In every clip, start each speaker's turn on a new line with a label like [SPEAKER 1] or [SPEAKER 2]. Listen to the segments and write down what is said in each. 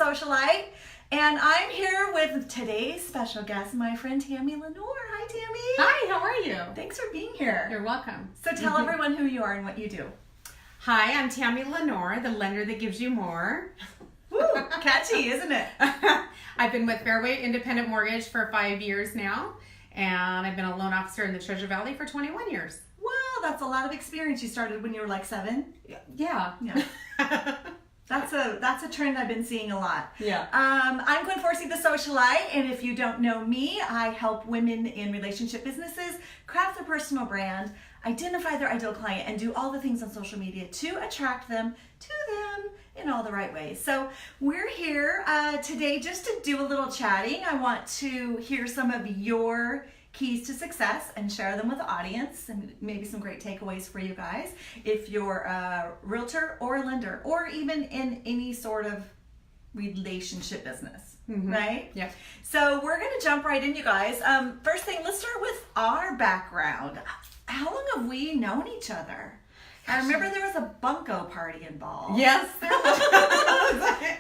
[SPEAKER 1] Socialite, and I'm here with today's special guest, my friend Tammy Lanore. Hi, Tammy.
[SPEAKER 2] Hi, how are you?
[SPEAKER 1] Thanks for being here.
[SPEAKER 2] You're welcome.
[SPEAKER 1] So tell everyone who you are and what you do.
[SPEAKER 2] Hi, I'm Tammy Lanore, the lender that gives you more.
[SPEAKER 1] Woo, catchy, isn't it?
[SPEAKER 2] I've been with Fairway Independent Mortgage for 5 years now, and I've been a loan officer in the Treasure Valley for 21 years.
[SPEAKER 1] Wow, that's a lot of experience. You started when you were like 7?
[SPEAKER 2] Yeah.
[SPEAKER 1] That's a trend I've been seeing a lot.
[SPEAKER 2] Yeah.
[SPEAKER 1] I'm Gwen Forsey, the Socialite, and if you don't know me, I help women in relationship businesses craft their personal brand, identify their ideal client, and do all the things on social media to attract them to them in all the right ways. So we're here today just to do a little chatting. I want to hear some of your keys to success and share them with the audience, and maybe some great takeaways for you guys if you're a realtor or a lender or even in any sort of relationship business. Right?
[SPEAKER 2] Yeah.
[SPEAKER 1] So we're going to jump right in, you guys. First thing, let's start with our background. How long have we known each other? I remember there was a bunco party involved.
[SPEAKER 2] Yes, there was.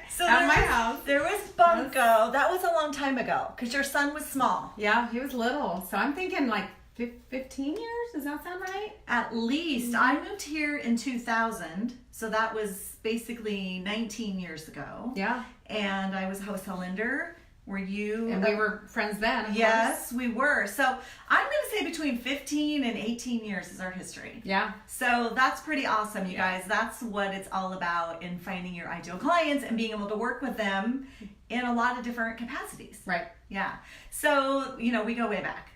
[SPEAKER 1] So
[SPEAKER 2] At my house.
[SPEAKER 1] There was bunco. That was a long time ago because your son was small.
[SPEAKER 2] Yeah, he was little. So I'm thinking like 15 years. Does that sound right?
[SPEAKER 1] At least. I moved here in 2000. So that was basically 19 years ago.
[SPEAKER 2] Yeah.
[SPEAKER 1] And I was a wholesale lender. Were you?
[SPEAKER 2] And we were friends then.
[SPEAKER 1] Yes, we were. So I'm going to say between 15 and 18 years is our history.
[SPEAKER 2] Yeah.
[SPEAKER 1] So that's pretty awesome, you guys. That's what it's all about in finding your ideal clients and being able to work with them in a lot of different capacities.
[SPEAKER 2] Right.
[SPEAKER 1] Yeah. So, we go way back.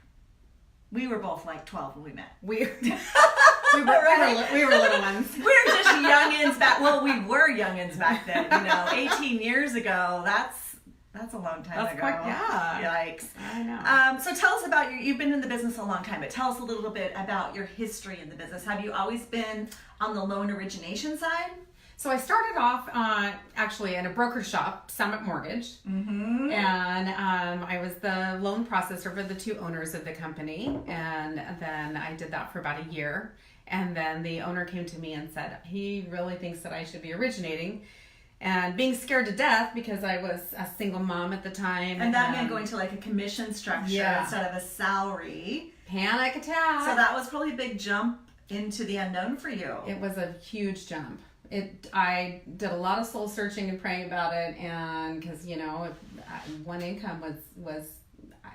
[SPEAKER 1] We were both like 12 when we met.
[SPEAKER 2] We were little ones.
[SPEAKER 1] We were just youngins back. Well, we were youngins back then. 18 years ago. That's a long time ago.
[SPEAKER 2] Quick, yeah.
[SPEAKER 1] Yikes.
[SPEAKER 2] I know.
[SPEAKER 1] So tell us about you've been in the business a long time, but tell us a little bit about your history in the business. Have you always been on the loan origination side?
[SPEAKER 2] So I started off actually in a brokerage shop, Summit Mortgage, and I was the loan processor for the two owners of the company, and then I did that for about a year, and then the owner came to me and said he really thinks that I should be originating. And being scared to death because I was a single mom at the time.
[SPEAKER 1] And that meant going to like a commission structure instead of a salary.
[SPEAKER 2] Panic attack.
[SPEAKER 1] So that was probably a big jump into the unknown for you.
[SPEAKER 2] It was a huge jump. I did a lot of soul searching and praying about it, and because one income was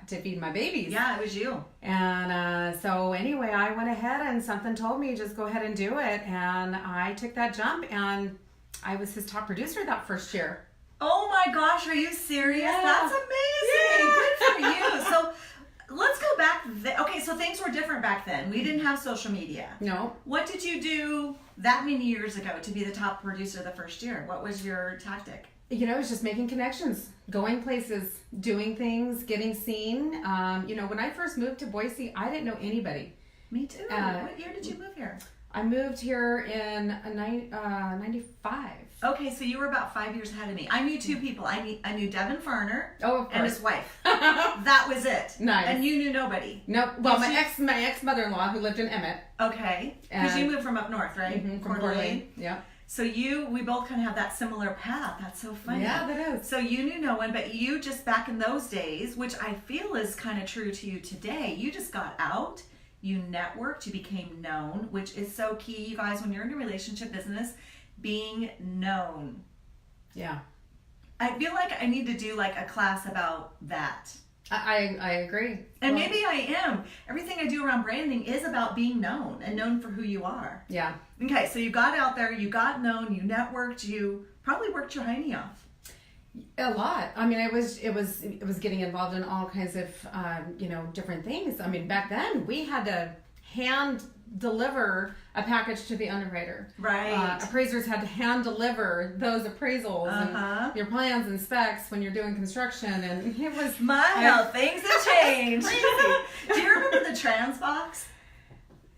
[SPEAKER 2] to feed my babies.
[SPEAKER 1] Yeah, it was you.
[SPEAKER 2] And so anyway, I went ahead and something told me just go ahead and do it, and I took that jump, and I was his top producer that first year.
[SPEAKER 1] Oh my gosh, are you serious?
[SPEAKER 2] Yeah.
[SPEAKER 1] That's amazing.
[SPEAKER 2] Yeah.
[SPEAKER 1] Good for you. So let's go back. Okay, so things were different back then. We didn't have social media.
[SPEAKER 2] No.
[SPEAKER 1] What did you do that many years ago to be the top producer the first year? What was your tactic?
[SPEAKER 2] It was just making connections, going places, doing things, getting seen. When I first moved to Boise, I didn't know anybody.
[SPEAKER 1] Me too. What year did you move here?
[SPEAKER 2] I moved here in 95.
[SPEAKER 1] Okay, so you were about 5 years ahead of me. I knew two people. I knew Devin Farner and his wife. That was it.
[SPEAKER 2] Nice.
[SPEAKER 1] And you knew nobody.
[SPEAKER 2] Nope. Well, my ex mother-in-law who lived in Emmett.
[SPEAKER 1] Okay. Because you moved from up north, right?
[SPEAKER 2] From Coeur d'Alene. Yeah.
[SPEAKER 1] So we both kind of have that similar path. That's so funny.
[SPEAKER 2] Yeah, that is.
[SPEAKER 1] So you knew no one, but you just back in those days, which I feel is kind of true to you today, you just got out. You networked, you became known, which is so key, you guys, when you're in a relationship business, being known.
[SPEAKER 2] Yeah.
[SPEAKER 1] I feel like I need to do like a class about that.
[SPEAKER 2] I agree.
[SPEAKER 1] And maybe I am. Everything I do around branding is about being known and known for who you are.
[SPEAKER 2] Yeah.
[SPEAKER 1] Okay, so you got out there, you got known, you networked, you probably worked your hiney off.
[SPEAKER 2] A lot. I mean, it was getting involved in all kinds of different things. I mean, back then we had to hand deliver a package to the underwriter.
[SPEAKER 1] Right.
[SPEAKER 2] Appraisers had to hand deliver those appraisals and your plans and specs when you're doing construction, and it was
[SPEAKER 1] how things have changed. Do you remember the trans box?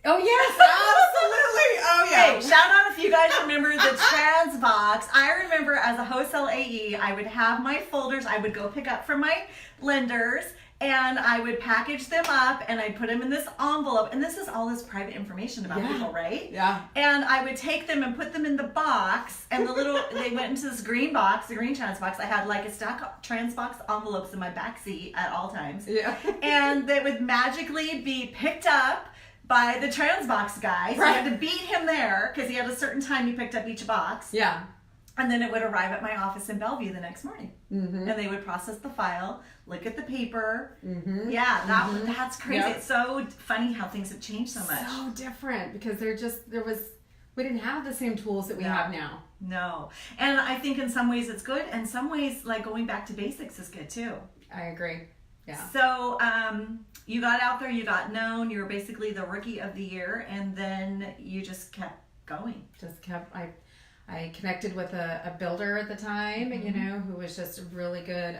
[SPEAKER 2] Oh yes, absolutely. Oh yeah.
[SPEAKER 1] Hey, shout out if you guys remember the trans box. I remember as a wholesale AE, I would have my folders I would go pick up from my lenders, And I would package them up and I'd put them in this envelope. And this is all this private information about people, right?
[SPEAKER 2] Yeah.
[SPEAKER 1] And I would take them and put them in the box. And they went into this green box, the green trans box. I had like a stack of trans box envelopes in my back seat at all times.
[SPEAKER 2] Yeah.
[SPEAKER 1] And they would magically be picked up by the trans box guy. So I had to beat him there because he had a certain time he picked up each box.
[SPEAKER 2] Yeah.
[SPEAKER 1] And then it would arrive at my office in Bellevue the next morning.
[SPEAKER 2] Mm-hmm.
[SPEAKER 1] And they would process the file, look at the paper.
[SPEAKER 2] Mm-hmm.
[SPEAKER 1] Yeah, that's crazy. Yep. It's so funny how things have changed so much.
[SPEAKER 2] So different because we didn't have the same tools that we have now.
[SPEAKER 1] No. And I think in some ways it's good. And some ways, like going back to basics is good too.
[SPEAKER 2] I agree. Yeah.
[SPEAKER 1] So you got out there, you got known, you were basically the rookie of the year, and then you just kept going.
[SPEAKER 2] I connected with a builder at the time, you know, who was just a really good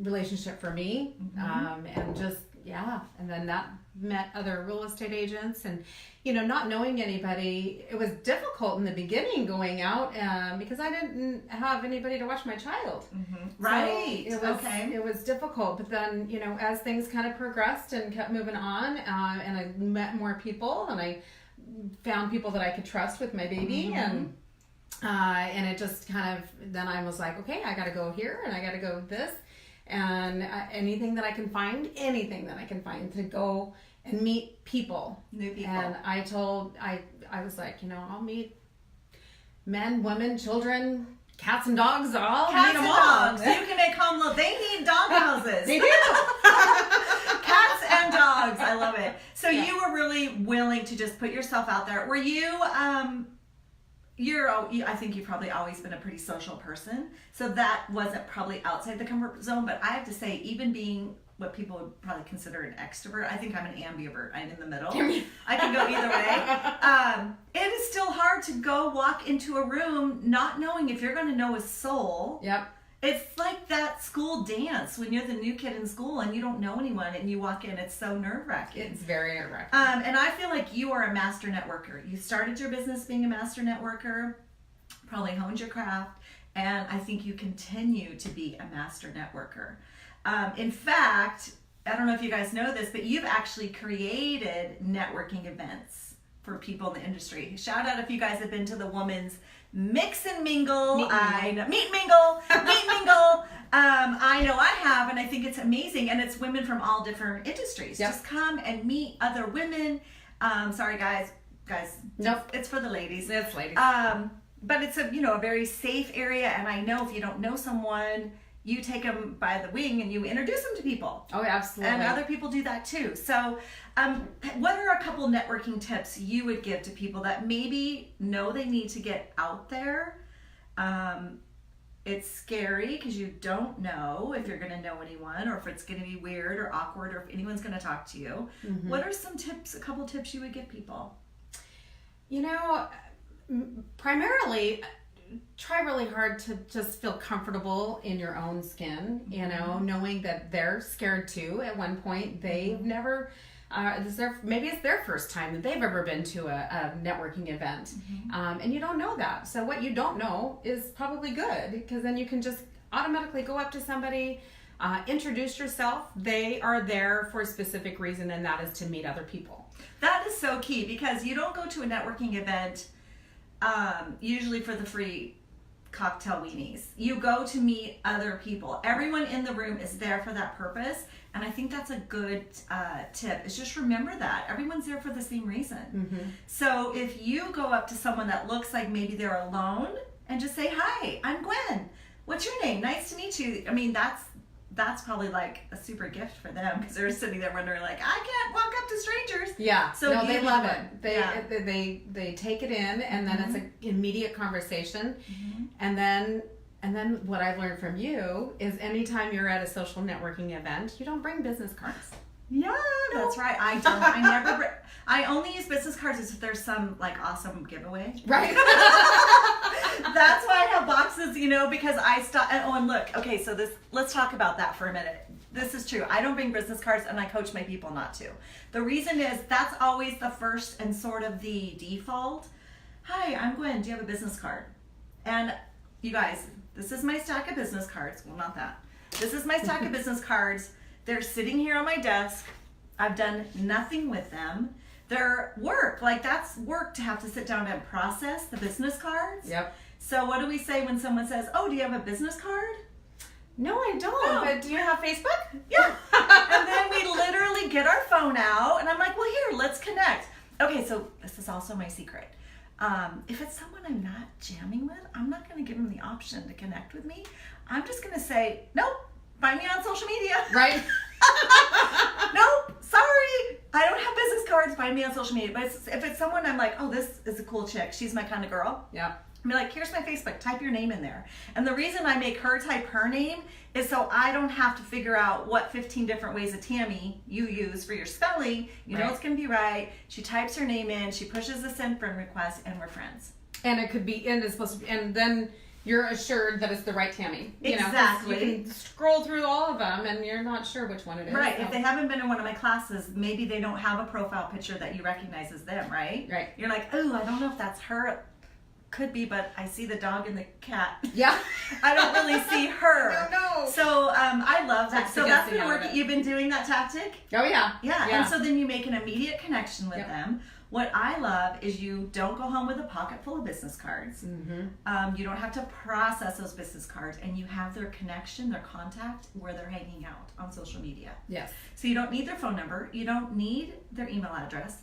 [SPEAKER 2] relationship for me. And just, and then that met other real estate agents and, you know, not knowing anybody, it was difficult in the beginning going out because I didn't have anybody to watch my child.
[SPEAKER 1] Right.
[SPEAKER 2] So it was difficult, but then, you know, as things kind of progressed and kept moving on, and I met more people and I found people that I could trust with my baby, and it just kind of, then I was like, okay, I got to go here and I got to go this, and anything that I can find to go and meet people,
[SPEAKER 1] new people.
[SPEAKER 2] And I was like, you know, I'll meet men, women, children, cats and dogs. I'll meet them all.
[SPEAKER 1] Dogs. You can make home. They need dog houses.
[SPEAKER 2] They do.
[SPEAKER 1] Cats and dogs. I love it. So you were really willing to just put yourself out there. Were you, I think you've probably always been a pretty social person. So that wasn't probably outside the comfort zone. But I have to say, even being what people would probably consider an extrovert, I think I'm an ambivert. I'm in the middle. I can go either way. It is still hard to go walk into a room not knowing if you're going to know a soul.
[SPEAKER 2] Yep.
[SPEAKER 1] It's like that school dance when you're the new kid in school and you don't know anyone and you walk in. It's so nerve-wracking.
[SPEAKER 2] It's very nerve-wracking.
[SPEAKER 1] And I feel like you are a master networker. You started your business being a master networker, probably honed your craft, and I think you continue to be a master networker. In fact, I don't know if you guys know this, but you've actually created networking events for people in the industry. Shout out if you guys have been to the Woman's Mix and Mingle. Meet and mingle. I know I have, and I think it's amazing. And it's women from all different industries.
[SPEAKER 2] Yep.
[SPEAKER 1] Just come and meet other women. Sorry, guys.
[SPEAKER 2] Nope.
[SPEAKER 1] It's for the ladies.
[SPEAKER 2] It's ladies.
[SPEAKER 1] But it's a very safe area. And I know if you don't know someone, you take them by the wing and you introduce them to people.
[SPEAKER 2] Oh, absolutely.
[SPEAKER 1] And other people do that too. So what are a couple networking tips you would give to people that maybe know they need to get out there? It's scary because you don't know if you're going to know anyone or if it's going to be weird or awkward or if anyone's going to talk to you. What are some tips, a couple tips you would give people?
[SPEAKER 2] You know, primarily try really hard to just feel comfortable in your own skin, you know, knowing that they're scared too. At one point, they've never, maybe it's their first time that they've ever been to a networking event. And you don't know that. So what you don't know is probably good, because then you can just automatically go up to somebody, introduce yourself. They are there for a specific reason, and that is to meet other people.
[SPEAKER 1] That is so key, because you don't go to a networking event usually for the free cocktail weenies. You go to meet other people. Everyone in the room is there for that purpose, and I think that's a good tip, is just remember that everyone's there for the same reason. So if you go up to someone that looks like maybe they're alone and just say, "Hi, I'm Gwen. What's your name? Nice to meet you." I mean, that's probably like a super gift for them, because they're sitting there wondering like, I can't walk up to strangers.
[SPEAKER 2] Yeah.
[SPEAKER 1] So
[SPEAKER 2] no, they love it. They take it in, and then it's an immediate conversation. And then what I've learned from you is anytime you're at a social networking event, you don't bring business cards.
[SPEAKER 1] Yeah, that's right. I don't. I only use business cards if there's some like awesome giveaway.
[SPEAKER 2] Right.
[SPEAKER 1] That's why I have boxes, because I stop. And look, okay, so let's talk about that for a minute. This is true. I don't bring business cards, and I coach my people not to. The reason is that's always the first and sort of the default. Hi, I'm Gwen. Do you have a business card? And you guys, this is my stack of business cards. Well, not that. This is my stack of business cards. They're sitting here on my desk. I've done nothing with them. They're work. Like, that's work to have to sit down and process the business cards.
[SPEAKER 2] Yep.
[SPEAKER 1] So what do we say when someone says, oh, do you have a business card?
[SPEAKER 2] No, I don't.
[SPEAKER 1] Oh.
[SPEAKER 2] But do you have Facebook?
[SPEAKER 1] Yeah. And then we literally get our phone out, and I'm like, well, here, let's connect. Okay, so this is also my secret. If it's someone I'm not jamming with, I'm not going to give them the option to connect with me. I'm just going to say, nope, find me on social media.
[SPEAKER 2] Right.
[SPEAKER 1] Nope, sorry. I don't have business cards. Find me on social media. But if it's someone I'm like, oh, this is a cool chick. She's my kind of girl.
[SPEAKER 2] Yeah.
[SPEAKER 1] I'm like, here's my Facebook. Type your name in there. And the reason I make her type her name is so I don't have to figure out what 15 different ways of Tammy you use for your spelling. You know it's going to be right. She types her name in. She pushes the send friend request, and we're friends.
[SPEAKER 2] And it could be, and it's supposed to be, and then you're assured that it's the right Tammy.
[SPEAKER 1] Exactly.
[SPEAKER 2] You can scroll through all of them, and you're not sure which one it is.
[SPEAKER 1] Right.
[SPEAKER 2] So.
[SPEAKER 1] If they haven't been in one of my classes, maybe they don't have a profile picture that you recognize as them, right?
[SPEAKER 2] Right.
[SPEAKER 1] You're like, oh, I don't know if that's her. Could be, but I see the dog and the cat.
[SPEAKER 2] Yeah.
[SPEAKER 1] I don't really see her.
[SPEAKER 2] No.
[SPEAKER 1] So I love that. So that's been working.
[SPEAKER 2] it.
[SPEAKER 1] You've been doing that tactic?
[SPEAKER 2] Oh, yeah.
[SPEAKER 1] Yeah. And so then you make an immediate connection with
[SPEAKER 2] Yep.
[SPEAKER 1] them. What I love is you don't go home with a pocket full of business cards.
[SPEAKER 2] Mm-hmm.
[SPEAKER 1] You don't have to process those business cards, and you have their connection, their contact, where they're hanging out on social media.
[SPEAKER 2] Yes.
[SPEAKER 1] So you don't need their phone number. You don't need their email address.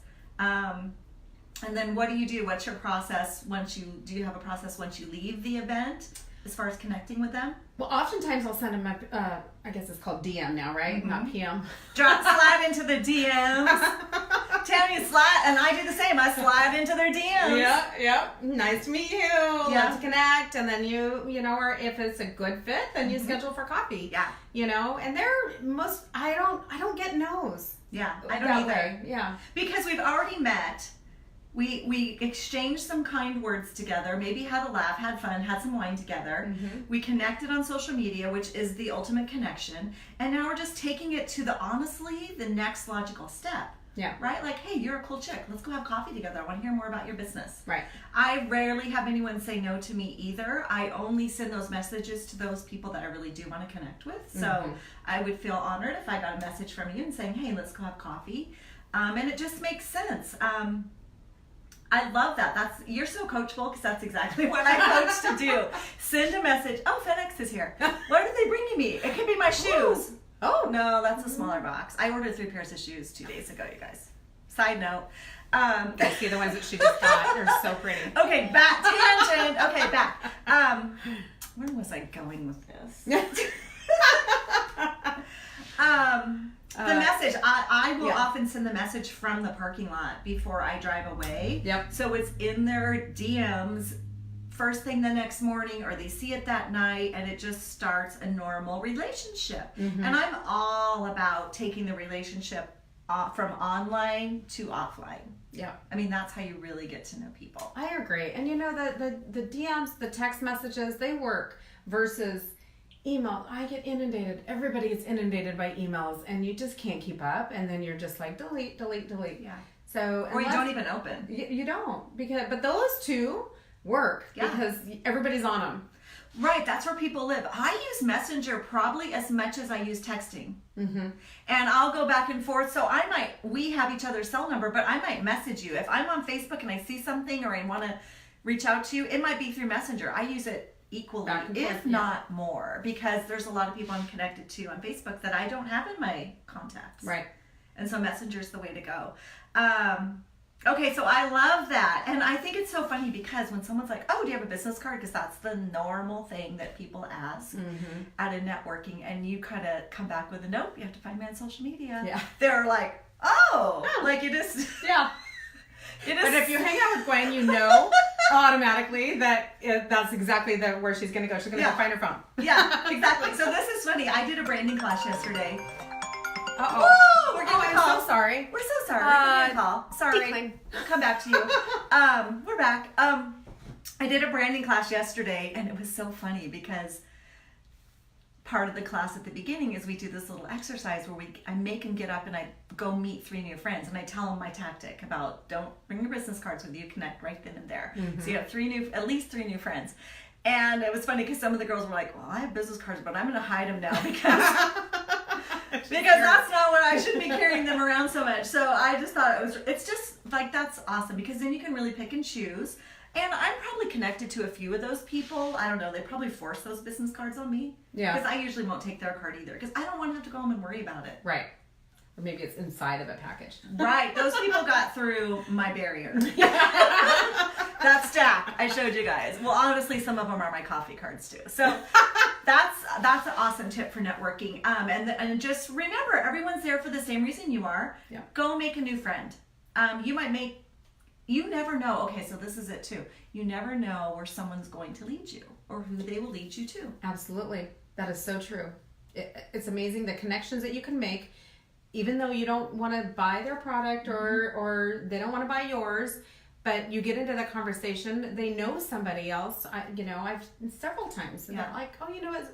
[SPEAKER 1] And then what do you do? What's your process do you have a process once you leave the event as far as connecting with them?
[SPEAKER 2] Well, oftentimes I'll send them a, I guess it's called DM now, right?
[SPEAKER 1] Mm-hmm.
[SPEAKER 2] Not PM.
[SPEAKER 1] Slide into the DMs. Tammy slide, and I do the same. I slide into their DMs.
[SPEAKER 2] Yeah. Nice to meet you.
[SPEAKER 1] Yeah.
[SPEAKER 2] Love to connect. And then you know, or if it's a good fit, then you schedule for coffee.
[SPEAKER 1] Yeah.
[SPEAKER 2] You know, and I don't get no's.
[SPEAKER 1] Yeah, I don't
[SPEAKER 2] that
[SPEAKER 1] either.
[SPEAKER 2] way. Yeah.
[SPEAKER 1] Because we've already met. We exchanged some kind words together, maybe had a laugh, had fun, had some wine together.
[SPEAKER 2] Mm-hmm.
[SPEAKER 1] We connected on social media, which is the ultimate connection. And now we're just taking it to the next logical step.
[SPEAKER 2] Yeah.
[SPEAKER 1] Right? Like, hey, you're a cool chick. Let's go have coffee together. I want to hear more about your business.
[SPEAKER 2] Right.
[SPEAKER 1] I rarely have anyone say no to me either. I only send those messages to those people that I really do want to connect with. So I would feel honored if I got a message from you and saying, hey, let's go have coffee. And it just makes sense. I love that. You're so coachable, because that's exactly what I coach to do. Send a message. Oh, FedEx is here. What are they bringing me? It could be my shoes. Oh, no, that's a smaller box. I ordered 3 pairs of shoes 2 days ago, you guys. Side note.
[SPEAKER 2] I see the ones that she just got. They're so pretty.
[SPEAKER 1] Okay, back. Tangent. Okay, back. Where was I going with this? The message, I will often send the message from the parking lot before I drive away.
[SPEAKER 2] Yep.
[SPEAKER 1] So it's in their DMs first thing the next morning, or they see it that night, and it just starts a normal relationship. And I'm all about taking the relationship from online to offline.
[SPEAKER 2] Yeah.
[SPEAKER 1] I mean, that's how you really get to know people.
[SPEAKER 2] I agree. And you know, the DMs, the text messages, they work versus email. I get inundated. Everybody gets inundated by emails, and you just can't keep up. And then you're just like, delete.
[SPEAKER 1] Yeah.
[SPEAKER 2] So,
[SPEAKER 1] or you don't even open.
[SPEAKER 2] You don't, but those two work because everybody's on them.
[SPEAKER 1] Right, that's where people live. I use Messenger probably as much as I use texting. And I'll go back and forth. So we have each other's cell number, but I might message you. If I'm on Facebook and I see something, or I want to reach out to you, it might be through Messenger. I use it equally, if not more, because there's a lot of people I'm connected to on Facebook that I don't have in my contacts.
[SPEAKER 2] Right.
[SPEAKER 1] And so Messenger's the way to go. Okay, so I love that. And I think it's so funny because when someone's like, oh, do you have a business card? Because that's the normal thing that people ask at a networking. And you kind of come back with a note. You have to find me on social media.
[SPEAKER 2] Yeah.
[SPEAKER 1] They're like, oh, like it is.
[SPEAKER 2] Yeah.
[SPEAKER 1] It is.
[SPEAKER 2] But if you hang out with Gwen, you know automatically that that's exactly where she's going to go. She's going to go find her phone.
[SPEAKER 1] Yeah, exactly. So this is funny. I did a branding class yesterday.
[SPEAKER 2] Uh-oh.
[SPEAKER 1] We're getting a call.
[SPEAKER 2] I'm so sorry.
[SPEAKER 1] We're so sorry. We're getting a call. Sorry.
[SPEAKER 2] Decline.
[SPEAKER 1] We'll come back to you. We're back. I did a branding class yesterday, and it was so funny because part of the class at the beginning is we do this little exercise where I make them get up and I go meet 3 new friends, and I tell them my tactic about don't bring your business cards with you, connect right then and there. So you have at least three new friends. And it was funny because some of the girls were like, well, I have business cards, but I'm going to hide them now because that's not what I should be carrying them around so much. So I just thought it's just like, that's awesome because then you can really pick and choose. And I'm probably connected to a few of those people. I don't know. They probably force those business cards on me.
[SPEAKER 2] Yeah.
[SPEAKER 1] Because I usually won't take their card either because I don't want to have to go home and worry about it.
[SPEAKER 2] Right. Or maybe it's inside of a package.
[SPEAKER 1] Right. Those people got through my barrier. That stack I showed you guys. Well, honestly, some of them are my coffee cards too. So that's an awesome tip for networking. And just remember, everyone's there for the same reason you are.
[SPEAKER 2] Yeah.
[SPEAKER 1] Go make a new friend. You never know. Okay, so this is it too. You never know where someone's going to lead you or who they will lead you to.
[SPEAKER 2] Absolutely. That is so true. It's amazing the connections that you can make, even though you don't want to buy their product or they don't want to buy yours, but you get into that conversation, they know somebody else. I've several times, and they're like, oh,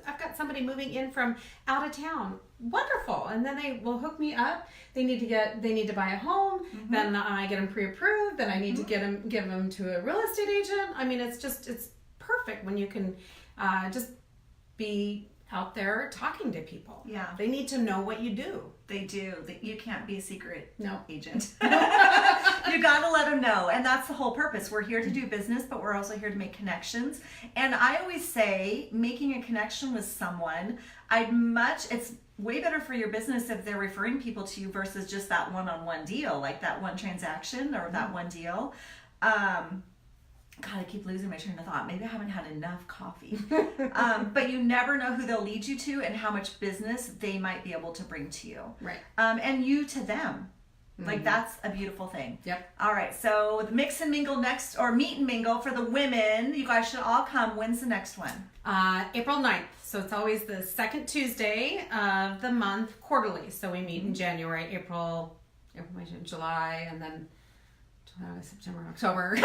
[SPEAKER 2] I've got somebody moving in from out of town. Wonderful. And then they will hook me up. They need to buy a home. Then I get them pre-approved. Then I need to give them to a real estate agent. I mean, it's perfect when you can just be out there talking to people.
[SPEAKER 1] Yeah.
[SPEAKER 2] They need to know what you do.
[SPEAKER 1] They do. You can't be a secret agent.
[SPEAKER 2] No.
[SPEAKER 1] You got to let them know. And that's the whole purpose. We're here to do business, but we're also here to make connections. And I always say making a connection with someone, it's way better for your business if they're referring people to you versus just that one-on-one deal, like that one transaction or that one deal. God, I keep losing my train of thought. Maybe I haven't had enough coffee. But you never know who they'll lead you to and how much business they might be able to bring to you.
[SPEAKER 2] Right.
[SPEAKER 1] And you to them. Like, that's a beautiful thing.
[SPEAKER 2] Yep.
[SPEAKER 1] All right. So the mix and mingle next, or meet and mingle for the women. You guys should all come. When's the next one?
[SPEAKER 2] April 9th. So it's always the second Tuesday of the month quarterly. So we meet in January, April, July, and then September, October.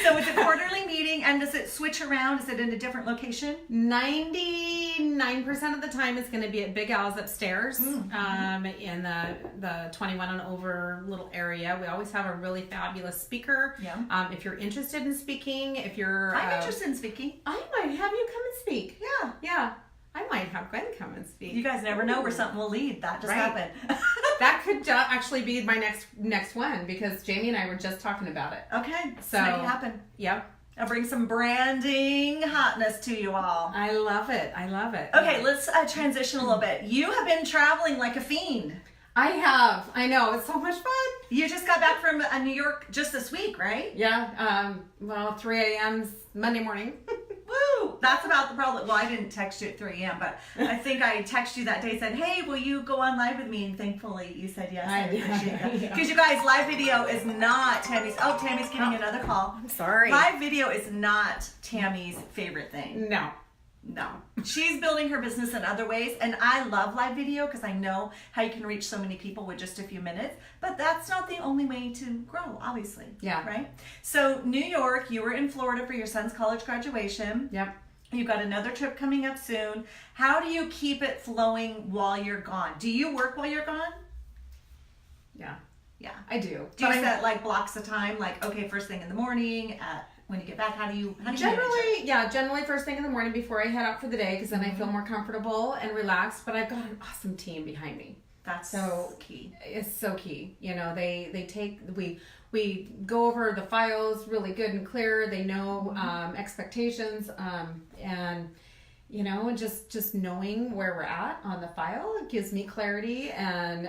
[SPEAKER 1] So it's a quarterly meeting, and does it switch around? Is it in a different location?
[SPEAKER 2] 99% of the time it's going to be at Big Al's upstairs in the 21 and over little area. We always have a really fabulous speaker.
[SPEAKER 1] Yeah.
[SPEAKER 2] If you're interested in speaking,
[SPEAKER 1] I'm interested in speaking.
[SPEAKER 2] I might have you come and speak.
[SPEAKER 1] Yeah.
[SPEAKER 2] Yeah. I might have Gwen come and speak.
[SPEAKER 1] You guys never know where something will lead. That just happened.
[SPEAKER 2] That could actually be my next one because Jamie and I were just talking about it.
[SPEAKER 1] Okay.
[SPEAKER 2] So
[SPEAKER 1] make it happen.
[SPEAKER 2] Yep.
[SPEAKER 1] I'll bring some branding hotness to you all.
[SPEAKER 2] I love it.
[SPEAKER 1] Okay, let's transition a little bit. You have been traveling like a fiend.
[SPEAKER 2] I have. I know. It's so much fun.
[SPEAKER 1] You just got back from New York just this week, right?
[SPEAKER 2] Yeah. 3 a.m. Monday morning.
[SPEAKER 1] Woo! That's about the problem. Well, I didn't text you at 3 a.m., but I think I texted you that day and said, hey, will you go on live with me? And thankfully you said yes. I appreciate that. Because you guys, live video is not Tammy's. Oh, Tammy's getting another call.
[SPEAKER 2] I'm sorry.
[SPEAKER 1] Live video is not Tammy's favorite thing.
[SPEAKER 2] No.
[SPEAKER 1] She's building her business in other ways, and I love live video because I know how you can reach so many people with just a few minutes, but that's not the only way to grow, obviously.
[SPEAKER 2] Yeah.
[SPEAKER 1] Right? So New York, you were in Florida for your son's college graduation.
[SPEAKER 2] Yep.
[SPEAKER 1] You've got another trip coming up soon. How do you keep it flowing while you're gone? Do you work while you're gone?
[SPEAKER 2] Yeah.
[SPEAKER 1] Yeah.
[SPEAKER 2] I do.
[SPEAKER 1] Do you set like blocks of time, like, okay, first thing in the morning, when you get back, how do you
[SPEAKER 2] generally first thing in the morning before I head out for the day, because then I feel more comfortable and relaxed. But I've got an awesome team behind me.
[SPEAKER 1] That's so key.
[SPEAKER 2] It's so key. We go over the files really good and clear. They know expectations, and just knowing where we're at on the file gives me clarity and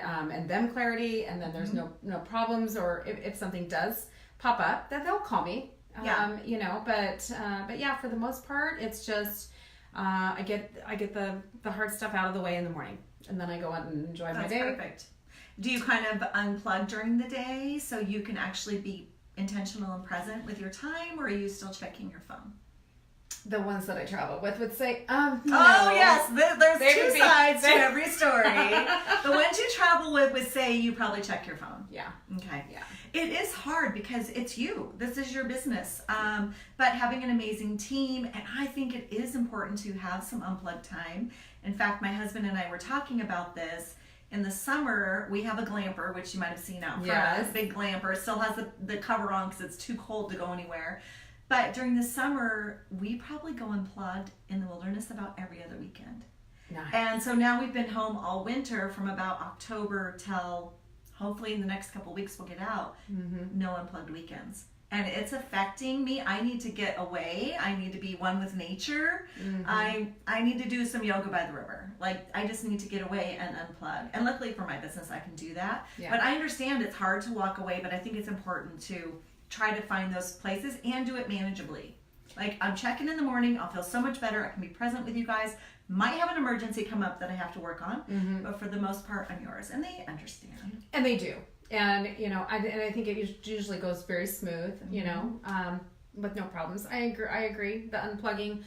[SPEAKER 2] them clarity. And then there's no problems, or if something does pop up, then they'll call me. But yeah, for the most part, it's just I get the hard stuff out of the way in the morning, and then I go out and enjoy my day.
[SPEAKER 1] Perfect. Do you kind of unplug during the day so you can actually be intentional and present with your time, or are you still checking your phone?
[SPEAKER 2] The ones that I travel with would say,
[SPEAKER 1] no. Oh yes, there's two sides to every story. The ones you travel with would say you probably check your phone.
[SPEAKER 2] Yeah.
[SPEAKER 1] Okay.
[SPEAKER 2] Yeah.
[SPEAKER 1] It is hard because it's you. This is your business. But having an amazing team, and I think it is important to have some unplugged time. In fact, my husband and I were talking about this. In the summer, we have a glamper, which you might have seen out front.
[SPEAKER 2] Yes.
[SPEAKER 1] Big glamper. It still has the cover on because it's too cold to go anywhere. But during the summer, we probably go unplugged in the wilderness about every other weekend.
[SPEAKER 2] Nice.
[SPEAKER 1] And so now we've been home all winter from about October till hopefully in the next couple weeks we'll get out. No unplugged weekends. And it's affecting me. I need to get away. I need to be one with nature. I need to do some yoga by the river. Like, I just need to get away and unplug. And luckily for my business, I can do that.
[SPEAKER 2] Yeah.
[SPEAKER 1] But I understand it's hard to walk away, but I think it's important to try to find those places and do it manageably. Like, I'm checking in the morning. I'll feel so much better. I can be present with you guys. Might have an emergency come up that I have to work on, but for the most part, I'm yours. And they understand.
[SPEAKER 2] And they do. And, you know, I think it usually goes very smooth, you know, with no problems. I agree. The unplugging,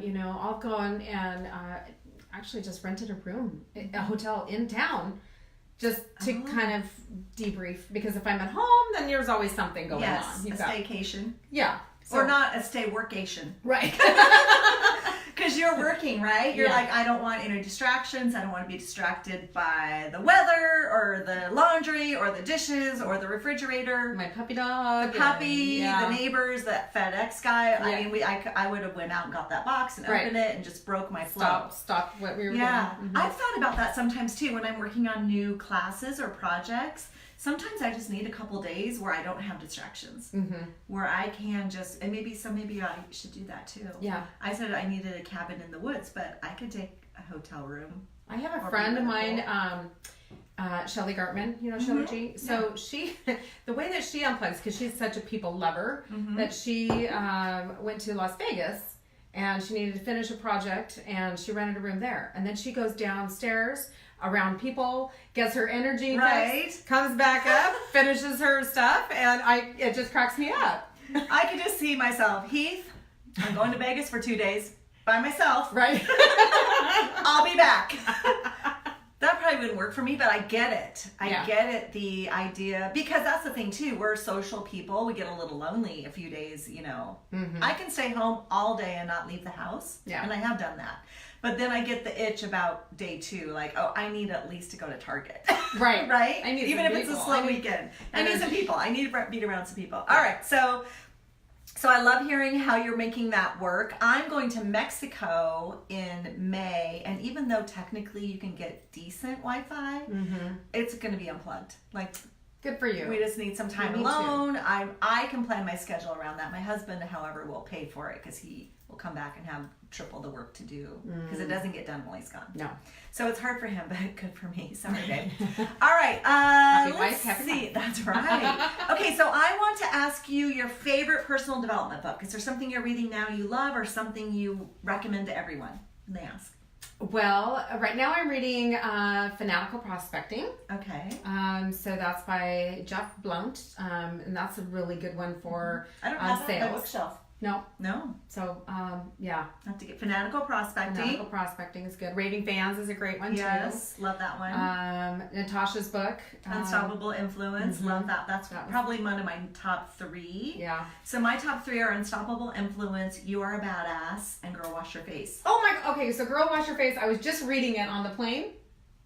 [SPEAKER 2] you know, I'll go on and actually just rented a room, a hotel in town, just to kind of debrief. Because if I'm at home, then there's always something going on.
[SPEAKER 1] Yes, a staycation.
[SPEAKER 2] Yeah. So,
[SPEAKER 1] or not a stay workation.
[SPEAKER 2] Right.
[SPEAKER 1] Because you're working, right? You're like, I don't want any distractions. I don't want to be distracted by the weather or the laundry or the dishes or the refrigerator.
[SPEAKER 2] My puppy dog.
[SPEAKER 1] The puppy, the neighbors, that FedEx guy. Yeah. I mean, I would have went out and got that box and opened it and just broke my flow.
[SPEAKER 2] Stop what we were doing.
[SPEAKER 1] I've thought about that sometimes too when I'm working on new classes or projects. Sometimes I just need a couple days where I don't have distractions, where I can just, and maybe I should do that too.
[SPEAKER 2] Yeah.
[SPEAKER 1] I said I needed a cabin in the woods, but I could take a hotel room.
[SPEAKER 2] I have a friend of mine, Shelly Gartman, you know Shelly G. So she, the way that she unplugs, because she's such a people lover, that she went to Las Vegas and she needed to finish a project and she rented a room there. And then she goes downstairs around people, gets her energy fixed, comes back up, finishes her stuff, and it just cracks me up.
[SPEAKER 1] I could just see myself, Heath, I'm going to Vegas for 2 days by myself.
[SPEAKER 2] Right.
[SPEAKER 1] I'll be back. That probably wouldn't work for me, but I get it. I get it, the idea, because that's the thing too, we're social people. We get a little lonely a few days, you know. I can stay home all day and not leave the house, and I have done that. But then I get the itch about day 2, like, oh, I need at least to go to Target.
[SPEAKER 2] Right.
[SPEAKER 1] Right?
[SPEAKER 2] I need
[SPEAKER 1] even if
[SPEAKER 2] people.
[SPEAKER 1] it's a slow weekend. I need some people. I need to be around some people. All right, so I love hearing how you're making that work. I'm going to Mexico in May, and even though technically you can get decent Wi-Fi, it's going to be unplugged. Like,
[SPEAKER 2] good for you.
[SPEAKER 1] We just need some time alone. I can plan my schedule around that. My husband, however, will pay for it because he will come back and have triple the work to do because it doesn't get done while he's gone.
[SPEAKER 2] No.
[SPEAKER 1] So it's hard for him, but good for me. Sorry, babe. All right. Let's see. That's right. Okay, so I want to ask you your favorite personal development book. Is there something you're reading now you love or something you recommend to everyone? And they ask.
[SPEAKER 2] Well, right now I'm reading Fanatical Prospecting.
[SPEAKER 1] Okay.
[SPEAKER 2] So that's by Jeff Blount, and that's a really good one for
[SPEAKER 1] I don't have
[SPEAKER 2] sales.
[SPEAKER 1] that on my bookshelf. No.
[SPEAKER 2] So, yeah.
[SPEAKER 1] I have to get Fanatical Prospecting.
[SPEAKER 2] Fanatical Prospecting is good. Raving Fans is a great one, too.
[SPEAKER 1] Yes, love that one.
[SPEAKER 2] Natasha's book.
[SPEAKER 1] Unstoppable Influence, love that. That's probably one of my top 3.
[SPEAKER 2] Yeah.
[SPEAKER 1] So my top 3 are Unstoppable Influence, You Are a Badass, and Girl Wash Your Face.
[SPEAKER 2] Oh my, okay, so Girl Wash Your Face, I was just reading it on the plane.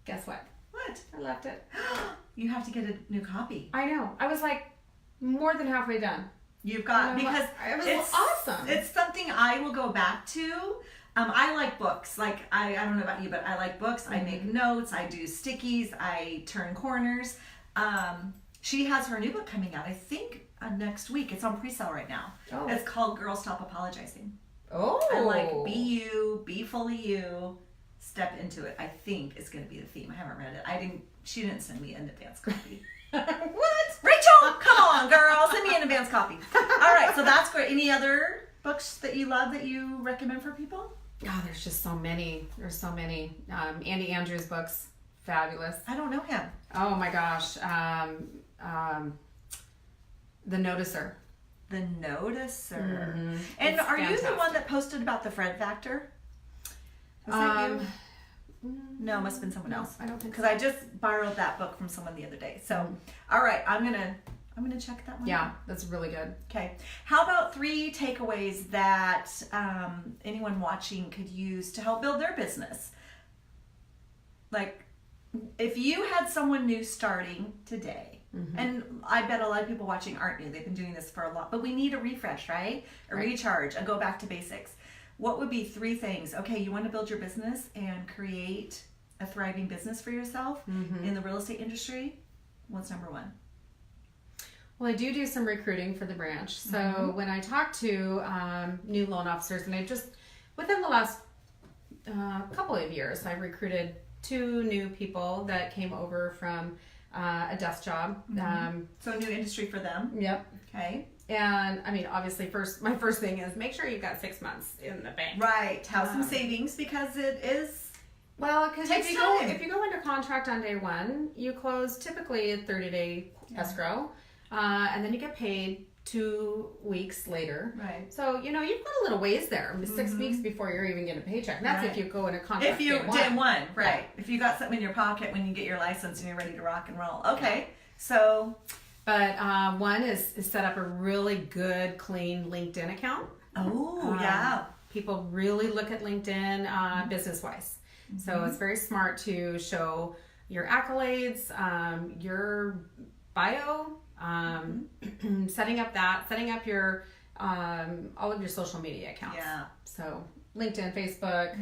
[SPEAKER 2] Guess what?
[SPEAKER 1] What?
[SPEAKER 2] I left it.
[SPEAKER 1] You have to get a new copy.
[SPEAKER 2] I know. I was like more than halfway done.
[SPEAKER 1] You've got, because
[SPEAKER 2] it was awesome.
[SPEAKER 1] It's something I will go back to. I like books. Like, I don't know about you, but I like books. I make notes. I do stickies. I turn corners. She has her new book coming out, I think, next week. It's on pre-sale right now. Oh. It's called Girl Stop Apologizing.
[SPEAKER 2] Oh.
[SPEAKER 1] I like be you, be fully you, step into it. I think is going to be the theme. I haven't read it. She didn't send me an advance copy.
[SPEAKER 2] What?
[SPEAKER 1] Rachel, come on, girl. Send me an advance copy. All right, so that's great. Any other books that you love that you recommend for people?
[SPEAKER 2] Oh, there's just so many. There's so many. Andy Andrews' books, fabulous.
[SPEAKER 1] I don't know him.
[SPEAKER 2] Oh my gosh. The Noticer.
[SPEAKER 1] The Noticer.
[SPEAKER 2] Mm-hmm.
[SPEAKER 1] And
[SPEAKER 2] it's
[SPEAKER 1] are
[SPEAKER 2] fantastic.
[SPEAKER 1] you the one that posted about the Fred Factor? Was that you? No, it must have been someone else.
[SPEAKER 2] I don't think
[SPEAKER 1] so. Because I just borrowed that book from someone the other day. So, all right, I'm gonna check that one.
[SPEAKER 2] Yeah, that's really good.
[SPEAKER 1] Okay. How about 3 takeaways that anyone watching could use to help build their business? Like, if you had someone new starting today, And I bet a lot of people watching aren't new. They've been doing this for a lot. But we need a refresh, right? A recharge, a go back to basics. What would be 3 things? Okay, you want to build your business and create a thriving business for yourself in the real estate industry. What's number 1?
[SPEAKER 2] Well, I do some recruiting for the branch. So when I talk to new loan officers, and I just, within the last couple of years, I recruited 2 new people that came over from a desk job.
[SPEAKER 1] So new industry for them.
[SPEAKER 2] Yep.
[SPEAKER 1] Okay.
[SPEAKER 2] And I mean, obviously, my first thing is make sure you've got 6 months in the bank.
[SPEAKER 1] Right. Have some savings because it is.
[SPEAKER 2] Well, because
[SPEAKER 1] Takes
[SPEAKER 2] if you go into contract on day 1, you close typically a 30-day escrow, and then you get paid 2 weeks later.
[SPEAKER 1] Right.
[SPEAKER 2] So you've got a little ways there, 6 weeks before you're even getting a paycheck. And that's if you go into contract.
[SPEAKER 1] If you
[SPEAKER 2] day one,
[SPEAKER 1] right? Yeah. If you got something in your pocket when you get your license and you're ready to rock and roll. Okay. So.
[SPEAKER 2] But one is set up a really good, clean LinkedIn account.
[SPEAKER 1] Oh, yeah.
[SPEAKER 2] People really look at LinkedIn business-wise. So it's very smart to show your accolades, your bio, setting up your all of your social media accounts. Yeah. So LinkedIn, Facebook,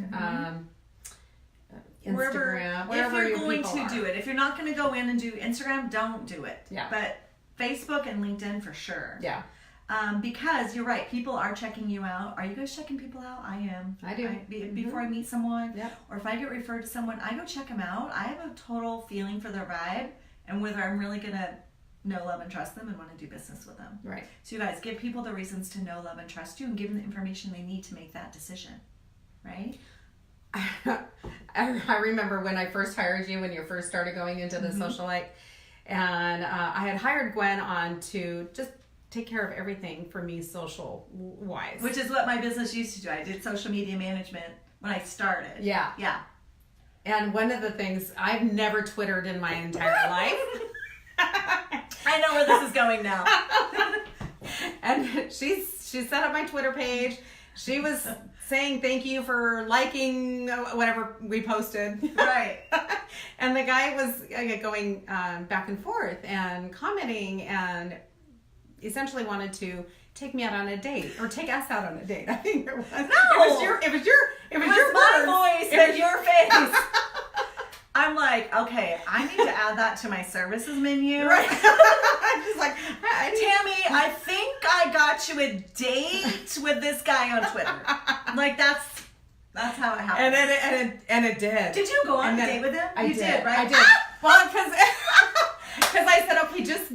[SPEAKER 2] Instagram, wherever
[SPEAKER 1] if you're going to do it. If you're not going to go in and do Instagram, don't do it.
[SPEAKER 2] Yeah.
[SPEAKER 1] But Facebook and LinkedIn for sure.
[SPEAKER 2] Yeah.
[SPEAKER 1] Because you're right, people are checking you out. Are you guys checking people out? I am.
[SPEAKER 2] I do.
[SPEAKER 1] Before I meet someone,
[SPEAKER 2] yep.
[SPEAKER 1] Or if I get referred to someone, I go check them out. I have a total feeling for their vibe and whether I'm really gonna know, love, and trust them and want to do business with them.
[SPEAKER 2] Right.
[SPEAKER 1] So you guys give people the reasons to know, love, and trust you, and give them the information they need to make that decision. Right.
[SPEAKER 2] I remember when I first hired you, when you first started going into the socialite, and I had hired Gwen on to just take care of everything for me social wise.
[SPEAKER 1] Which is what my business used to do. I did social media management when I started.
[SPEAKER 2] Yeah.
[SPEAKER 1] Yeah.
[SPEAKER 2] And one of the things, I've never Twittered in my entire life.
[SPEAKER 1] I know where this is going now.
[SPEAKER 2] And she set up my Twitter page. She was saying thank you for liking whatever we posted.
[SPEAKER 1] Right.
[SPEAKER 2] And the guy was going back and forth and commenting and essentially wanted to take me out on a date or take us out on a date. I think it was. No. It was
[SPEAKER 1] my voice and your face. I'm like, okay, I need to add that to my services menu.
[SPEAKER 2] Right. I'm just like,
[SPEAKER 1] Tammy, I think I got you a date with this guy on Twitter. Like that's how it happened.
[SPEAKER 2] And it did.
[SPEAKER 1] Did you go on a date with him?
[SPEAKER 2] You did,
[SPEAKER 1] right?
[SPEAKER 2] I did. Well, because I said, okay, just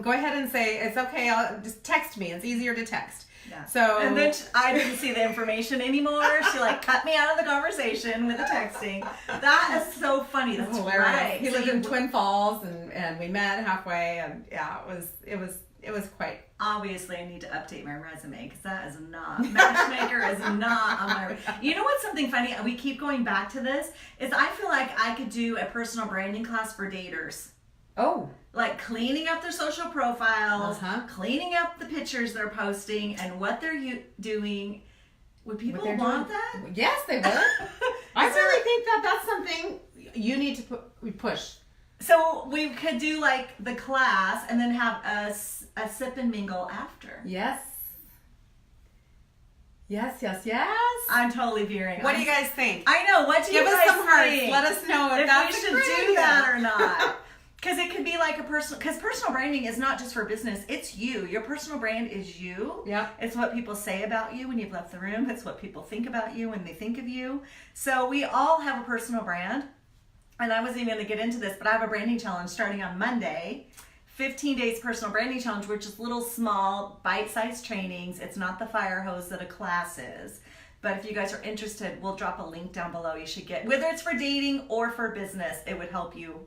[SPEAKER 2] go ahead and say it's okay. I'll just text me. It's easier to text.
[SPEAKER 1] Yeah.
[SPEAKER 2] So
[SPEAKER 1] and then I didn't see the information anymore. She cut me out of the conversation with the texting. That is so funny. That's
[SPEAKER 2] hilarious.
[SPEAKER 1] Right.
[SPEAKER 2] He lived in Twin Falls, and we met halfway, and yeah, it was quite.
[SPEAKER 1] Obviously, I need to update my resume because that is not matchmaker is not on my. You know what's something funny? We keep going back to this. Is I feel like I could do a personal branding class for daters.
[SPEAKER 2] Oh.
[SPEAKER 1] Like cleaning up their social profiles, cleaning up the pictures they're posting, and what they're doing. Would people want that?
[SPEAKER 2] Yes, they would. I really think that's something you need to push.
[SPEAKER 1] So we could do like the class and then have a sip and mingle after.
[SPEAKER 2] Yes. Yes.
[SPEAKER 1] I'm totally veering.
[SPEAKER 2] What do you guys think?
[SPEAKER 1] I know. What do you guys think?
[SPEAKER 2] Give us some hearts. Let us know if
[SPEAKER 1] we should do that or not. Because it could be like because personal branding is not just for business. It's you. Your personal brand is you.
[SPEAKER 2] Yeah.
[SPEAKER 1] It's what people say about you when you've left the room. It's what people think about you when they think of you. So we all have a personal brand. And I wasn't even going to get into this, but I have a branding challenge starting on Monday. 15 days personal branding challenge, which is little small bite-sized trainings. It's not the fire hose that a class is. But if you guys are interested, we'll drop a link down below. You should get, whether it's for dating or for business, it would help you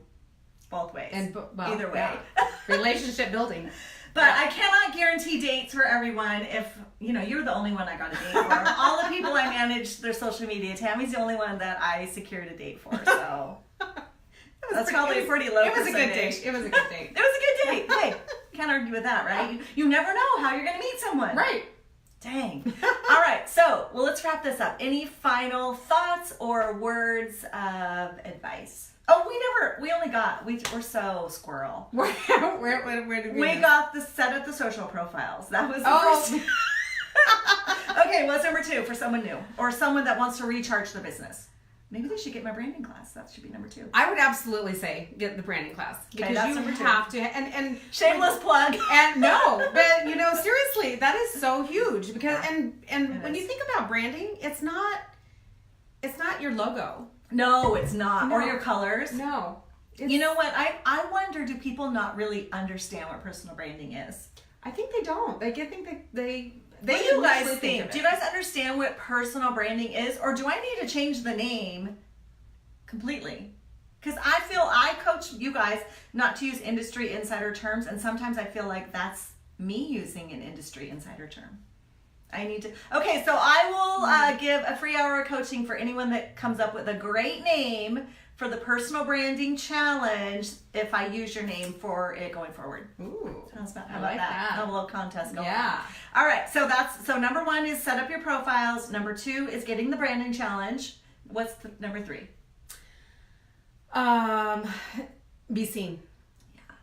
[SPEAKER 1] both ways. Either way.
[SPEAKER 2] Yeah. Relationship building.
[SPEAKER 1] But I cannot guarantee dates for everyone if, you're the only one I got a date for. All the people I manage their social media, Tammy's the only one that I secured a date for. So that's probably pretty low.
[SPEAKER 2] It was a good date.
[SPEAKER 1] It was a good date. Hey, can't argue with that, right? You never know how you're going to meet someone.
[SPEAKER 2] Right.
[SPEAKER 1] Dang. All right. So, let's wrap this up. Any final thoughts or words of advice? Oh, we only got, we're so squirrel.
[SPEAKER 2] Where did we
[SPEAKER 1] We
[SPEAKER 2] miss?
[SPEAKER 1] got the set up the social profiles. That was the first. Okay, what's number 2 for someone new or someone that wants to recharge the business? Maybe they should get my branding class. That should be number 2.
[SPEAKER 2] I would absolutely say get the branding class because
[SPEAKER 1] that's
[SPEAKER 2] you
[SPEAKER 1] number 2.
[SPEAKER 2] have to and
[SPEAKER 1] Shameless plug.
[SPEAKER 2] and no, but seriously, that is so huge because and when
[SPEAKER 1] is.
[SPEAKER 2] you think about branding, it's not your logo.
[SPEAKER 1] No, it's not.
[SPEAKER 2] No.
[SPEAKER 1] Or your colors.
[SPEAKER 2] No.
[SPEAKER 1] You know what? I wonder, do people not really understand what personal branding is?
[SPEAKER 2] I think they don't. They think they
[SPEAKER 1] What do you guys
[SPEAKER 2] initially
[SPEAKER 1] think?
[SPEAKER 2] of
[SPEAKER 1] Do
[SPEAKER 2] it.
[SPEAKER 1] you guys understand what personal branding is? Or do I need to change the name completely? Because I feel I coach you guys not to use industry insider terms, and sometimes I feel like that's me using an industry insider term. I need to. Okay, so I will give a free hour of coaching for anyone that comes up with a great name for the personal branding challenge if I use your name for it going forward.
[SPEAKER 2] Ooh.
[SPEAKER 1] How about
[SPEAKER 2] I like
[SPEAKER 1] that?
[SPEAKER 2] that.
[SPEAKER 1] A little contest going
[SPEAKER 2] Yeah.
[SPEAKER 1] on. All right, so number 1 is set up your profiles. Number 2 is getting the branding challenge. What's the number 3?
[SPEAKER 2] Be seen.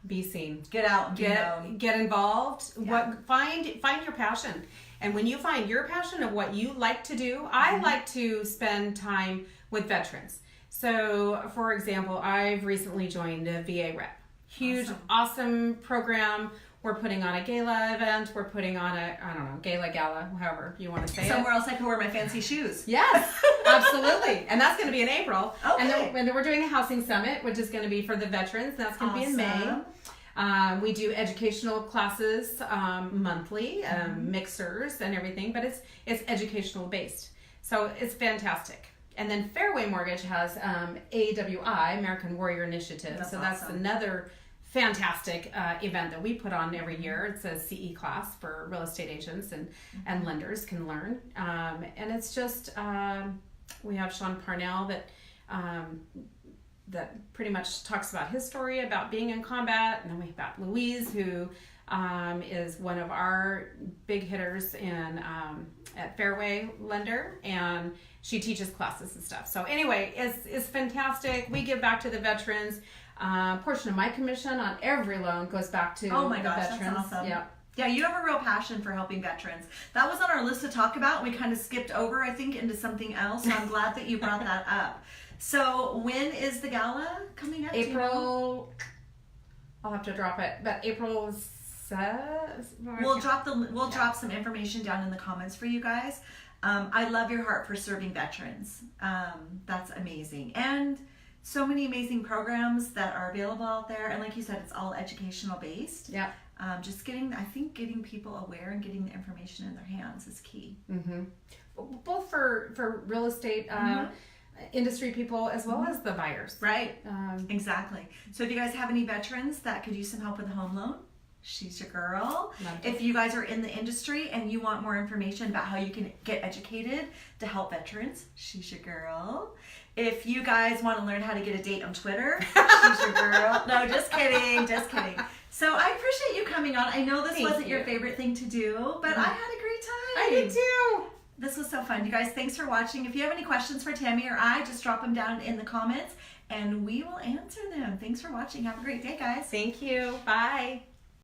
[SPEAKER 2] Be seen.
[SPEAKER 1] Get out and be known.
[SPEAKER 2] Get involved.
[SPEAKER 1] Yeah.
[SPEAKER 2] Find your passion. And when you find your passion of what you like to do, I like to spend time with veterans. So, for example, I've recently joined a VA rep. Huge, awesome program. We're putting on a gala event. We're putting on gala, however you want to say
[SPEAKER 1] Somewhere else I can wear my fancy shoes.
[SPEAKER 2] Yes, absolutely. And that's going to be in April.
[SPEAKER 1] Okay.
[SPEAKER 2] And then we're doing a housing summit, which is going to be for the veterans. That's going to be in May. We do educational classes monthly, mixers and everything, but it's educational based. So it's fantastic. And then Fairway Mortgage has AWI, American Warrior Initiative.
[SPEAKER 1] That's
[SPEAKER 2] That's
[SPEAKER 1] awesome.
[SPEAKER 2] another fantastic event that we put on every year. It's a CE class for real estate agents and lenders can learn. And it's just, we have Sean Parnell that pretty much talks about his story about being in combat. And then we have Louise, who is one of our big hitters at Fairway Lender, and she teaches classes and stuff. So anyway, it's fantastic. We give back to the veterans. Portion of my commission on every loan goes back to
[SPEAKER 1] Oh my
[SPEAKER 2] the
[SPEAKER 1] gosh,
[SPEAKER 2] veterans.
[SPEAKER 1] that's awesome.
[SPEAKER 2] Yeah.
[SPEAKER 1] Yeah, you have a real passion for helping veterans. That was on our list to talk about. We kind of skipped over, I think, into something else. So I'm glad that you brought that up. So when is the gala coming up? Do you know?
[SPEAKER 2] April, I'll have to drop it, but April 7th.
[SPEAKER 1] We'll drop some information down in the comments for you guys. I love your heart for serving veterans. That's amazing. And so many amazing programs that are available out there. And like you said, it's all educational based.
[SPEAKER 2] Yeah.
[SPEAKER 1] Just getting people aware and getting the information in their hands is key.
[SPEAKER 2] Mm-hmm. Both for real estate industry people as well as the buyers.
[SPEAKER 1] Right. Exactly. So if you guys have any veterans that could use some help with a home loan, she's your girl. If you guys are in the industry and you want more information about how you can get educated to help veterans, she's your girl. If you guys want to learn how to get a date on Twitter, she's your girl. No, just kidding. Just kidding. So I appreciate you coming on. I know this wasn't your favorite thing to do, but I had a great time.
[SPEAKER 2] I did too.
[SPEAKER 1] This was so fun. You guys, thanks for watching. If you have any questions for Tammy or I, just drop them down in the comments and we will answer them. Thanks for watching. Have a great day, guys.
[SPEAKER 2] Thank you. Bye.